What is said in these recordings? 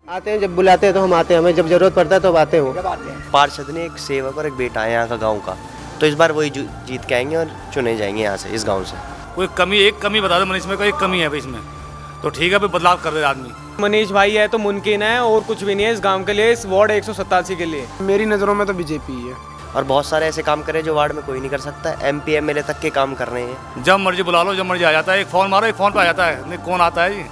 आते हैं, जब बुलाते हैं तो हम आते हैं, हमें जब जरूरत पड़ता है तो आते हैं वो। पार्षद ने एक सेवक और एक बेटा है यहाँ का गांव का, तो इस बार वही जीत के आएंगे और चुने जाएंगे यहाँ से, इस गांव से। कोई कमी, एक कमी बता दो मनीष में, कोई एक कमी है भाई इसमें, तो ठीक है भाई, बदलाव कर दे आदमी। मनीष भाई है तो मुमकिन है, और कुछ भी नहीं है इस गांव के लिए, इस वार्ड 187 के लिए। मेरी नज़रों में तो बीजेपी है। और बहुत सारे ऐसे काम करे जो वार्ड में कोई नहीं कर सकता, MP MLA तक के काम कर रहे हैं। जब मर्जी बुला लो, जब मर्जी आ जाता है, एक फ़ोन मारो, एक फ़ोन पे आ जाता है, नहीं कौन आता है जी।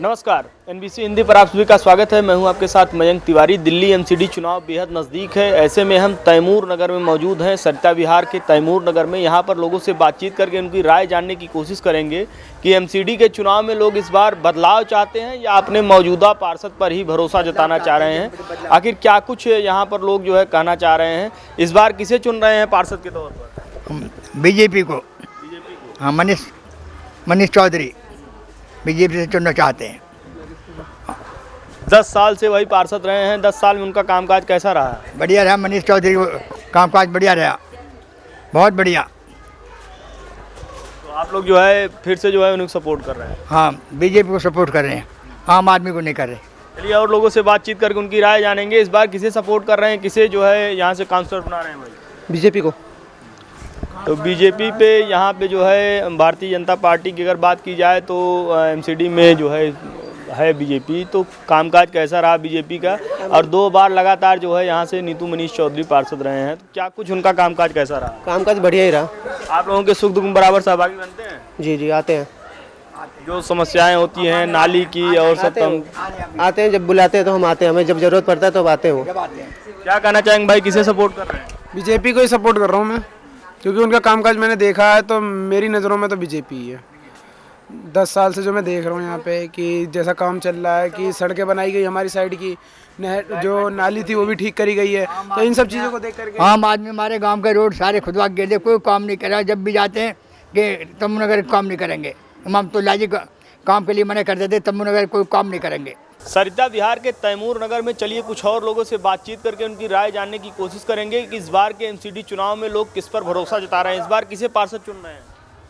नमस्कार, NBC हिंदी पर आप सभी का स्वागत है। मैं हूं आपके साथ मयंक तिवारी। दिल्ली MCD चुनाव बेहद नज़दीक है, ऐसे में हम तैमूर नगर में मौजूद हैं, सरिता विहार के तैमूर नगर में। यहां पर लोगों से बातचीत करके उनकी राय जानने की कोशिश करेंगे कि MCD के चुनाव में लोग इस बार बदलाव चाहते हैं या अपने मौजूदा पार्षद पर ही भरोसा जताना चाह रहे हैं। आखिर क्या कुछ यहाँ पर लोग जो है कहना चाह रहे हैं, इस बार किसे चुन रहे हैं पार्षद के तौर पर? बीजेपी को। हाँ, मनीष चौधरी बीजेपी से चुनना चाहते हैं। 10 साल से वही पार्षद रहे हैं, 10 साल में उनका कामकाज कैसा रहा? बढ़िया रहा मनीष चौधरी को, कामकाज बढ़िया रहा, बहुत बढ़िया। तो आप लोग जो है फिर से जो है उन्हें सपोर्ट कर रहे हैं? हाँ, बीजेपी को सपोर्ट कर रहे हैं, आम आदमी को नहीं कर रहे। चलिए और लोगों से बातचीत करके उनकी राय जानेंगे। इस बार किसे सपोर्ट कर रहे हैं, किसे जो है यहाँ से काउंसलर बना रहे हैं भाई? बीजेपी को। तो बीजेपी पे यहाँ पे जो है भारतीय जनता पार्टी की अगर बात की जाए तो MCD में जो है बीजेपी। तो कामकाज कैसा रहा बीजेपी का? और 2 बार लगातार जो है यहाँ से नीतू मनीष चौधरी पार्षद रहे हैं, तो क्या कुछ उनका कामकाज कैसा रहा? कामकाज बढ़िया ही रहा। आप लोगों के सुख दुख में बराबर सहभागी बनते हैं? जी आते हैं। जो समस्याएं होती हैं नाली की और सब आते हैं, जब बुलाते हैं तो हम आते हैं, हमें जब जरूरत पड़ता है तो आते हैं वो। क्या कहना चाहेंगे भाई, किसे सपोर्ट कर रहे हैं? बीजेपी को ही सपोर्ट कर रहा हूँ मैं, क्योंकि उनका कामकाज मैंने देखा है, तो मेरी नज़रों में तो बीजेपी ही है। 10 साल से जो मैं देख रहा हूँ यहाँ पे कि जैसा काम चल रहा है, कि सड़कें बनाई गई हमारी साइड की, नहर जो नाली थी वो भी ठीक करी गई है, तो इन सब चीज़ों को देख करके आम आदमी हमारे गांव के रोड सारे खुदवा के गए, कोई काम नहीं करा। जब भी जाते हैं कि तम्बू नगर काम नहीं करेंगे, हम तो लाजी काम के लिए मना कर देते, तम्बू नगर कोई काम नहीं करेंगे। सरिता विहार के तैमूर नगर में चलिए कुछ और लोगों से बातचीत करके उनकी राय जानने की कोशिश करेंगे कि इस बार के MCD चुनाव में लोग किस पर भरोसा जता रहे हैं, इस बार किसे पार्षद चुन रहे हैं?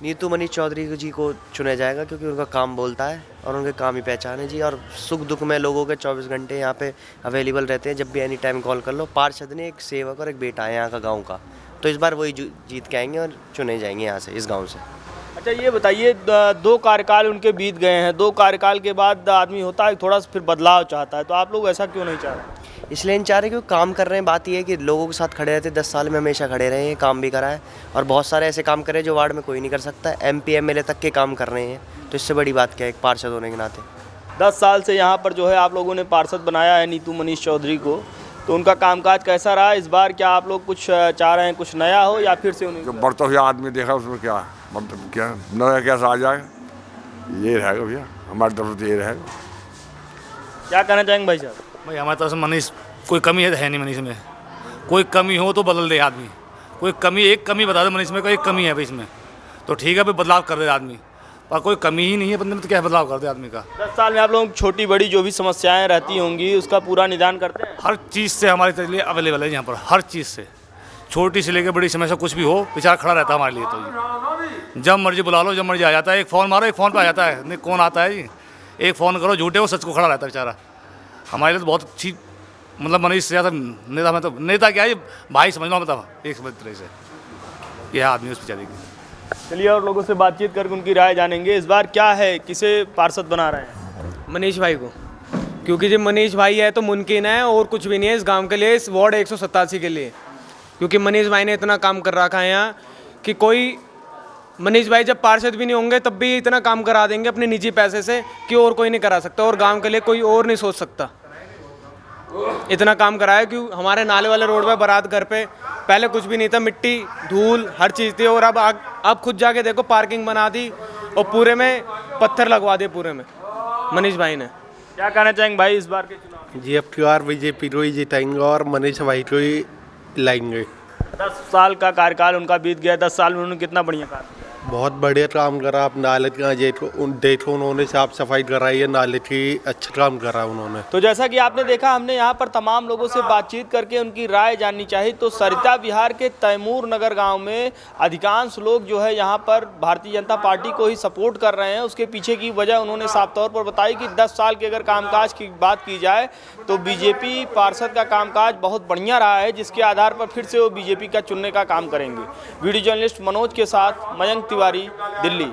नीतू मनीष चौधरी जी को चुना जाएगा, क्योंकि उनका काम बोलता है और उनके काम ही पहचान है जी। और सुख दुख में लोगों के 24 घंटे यहाँ पे अवेलेबल रहते हैं, जब भी एनी टाइम कॉल कर लो। पार्षद ने एक सेवक और एक बेटा है यहाँ का गाँव का, तो इस बार वही जीत के आएंगे और चुने जाएंगे यहाँ से, इस गाँव से। अच्छा ये बताइए, 2 कार्यकाल उनके बीत गए हैं, 2 कार्यकाल के बाद आदमी होता है थोड़ा फिर बदलाव चाहता है, तो आप लोग ऐसा क्यों नहीं चाह रहे? इसलिए नहीं चाह रहे क्योंकि काम कर रहे हैं। बात यह है कि लोगों के साथ खड़े रहते, 10 साल में हमेशा खड़े रहे हैं, काम भी करा है। और बहुत सारे ऐसे काम करे जो वार्ड में कोई नहीं कर सकता, MP MLA तक के काम कर रहे हैं, तो इससे बड़ी बात क्या है एक पार्षद होने के नाते। 10 साल से यहाँ पर जो है आप लोगों ने पार्षद बनाया है नीतू मनीष चौधरी को, तो उनका कामकाज कैसा रहा? इस बार क्या आप लोग कुछ चाह रहे हैं, कुछ नया हो या फिर से उन्हें? जो बढ़ता हुआ आदमी देखा उसमें क्या मतलब, क्या नया कैसा आ जाए, ये रहेगा भैया, हमारी तरफ से ये रहेगा। क्या कहना चाहेंगे भाई साहब? भाई हमारे तरफ से मनीष, कोई कमी है नहीं मनीष में, कोई कमी हो तो बदल दे आदमी। कोई कमी, एक कमी बता दो मनीष में, कोई एक कमी है भाई इसमें, तो ठीक है भाई, बदलाव कर दे आदमी। पर कोई कमी ही नहीं है बंदे में, तो क्या बदलाव कर दे आदमी का? 10 साल में आप लोग छोटी बड़ी जो भी समस्याएं रहती होंगी उसका पूरा निदान करते हैं? हर चीज़ से हमारे लिए अवेलेबल है यहाँ पर, हर चीज़ से, छोटी से लेकर बड़ी समस्या कुछ भी हो, बेचारा खड़ा रहता है हमारे लिए। तो जी जब मर्जी बुला लो, जब मर्जी आ जाता है, एक फ़ोन मारो, एक फ़ोन पे आ जाता है, नहीं कौन आता है जी। एक फ़ोन करो, झूठे हो सच को खड़ा रहता है बेचारा। हमारे लिए तो बहुत अच्छी, मतलब मनीष से ज़्यादा नेता, मैं तो नेता क्या है भाई समझ लो, मतलब एक तरह से यह आदमी उस बेचारे की। चलिए और लोगों से बातचीत करके उनकी राय जानेंगे। इस बार क्या है, किसे पार्षद बना रहे हैं? मनीष भाई को, क्योंकि जब मनीष भाई है तो मुमकिन है, और कुछ भी नहीं है इस गांव के लिए, इस वार्ड 187 के लिए। क्योंकि मनीष भाई ने इतना काम कर रखा है यहाँ कि कोई, मनीष भाई जब पार्षद भी नहीं होंगे तब भी इतना काम करा देंगे अपने निजी पैसे से कि और कोई नहीं करा सकता, और गांव के लिए कोई और नहीं सोच सकता। इतना काम कराया कि हमारे नाले वाले रोड पे, बारात घर पे पहले कुछ भी नहीं था, मिट्टी धूल हर चीज़ थी, और अब खुद जाके देखो पार्किंग बना दी और पूरे में पत्थर लगवा दिए पूरे में मनीष भाई ने। क्या कहना चाहेंगे भाई इस बार के चुनाव? जी अब की बार बीजेपी को ही जिताएंगे और मनीष भाई को ही लाएंगे। 10 साल का कार्यकाल उनका बीत गया, 10 साल में उन्होंने कितना बढ़िया काम किया? बहुत बढ़िया काम करा। आप नाले का देखो उन्होंने साफ सफाई कराई है, नाले की अच्छा काम करा उन्होंने। तो जैसा कि आपने देखा, हमने यहाँ पर तमाम लोगों से बातचीत करके उनकी राय जाननी चाहिए। तो सरिता विहार के तैमूर नगर गांव में अधिकांश लोग जो है यहाँ पर भारतीय जनता पार्टी को ही सपोर्ट कर रहे हैं। उसके पीछे की वजह उन्होंने साफ तौर पर बताई कि 10 साल के अगर कामकाज की बात की जाए तो बीजेपी पार्षद का कामकाज बहुत बढ़िया रहा है, जिसके आधार पर फिर से वो बीजेपी का चुनने का काम करेंगे। वीडियो जर्नलिस्ट मनोज के साथ मयंक तिवारी, दिल्ली।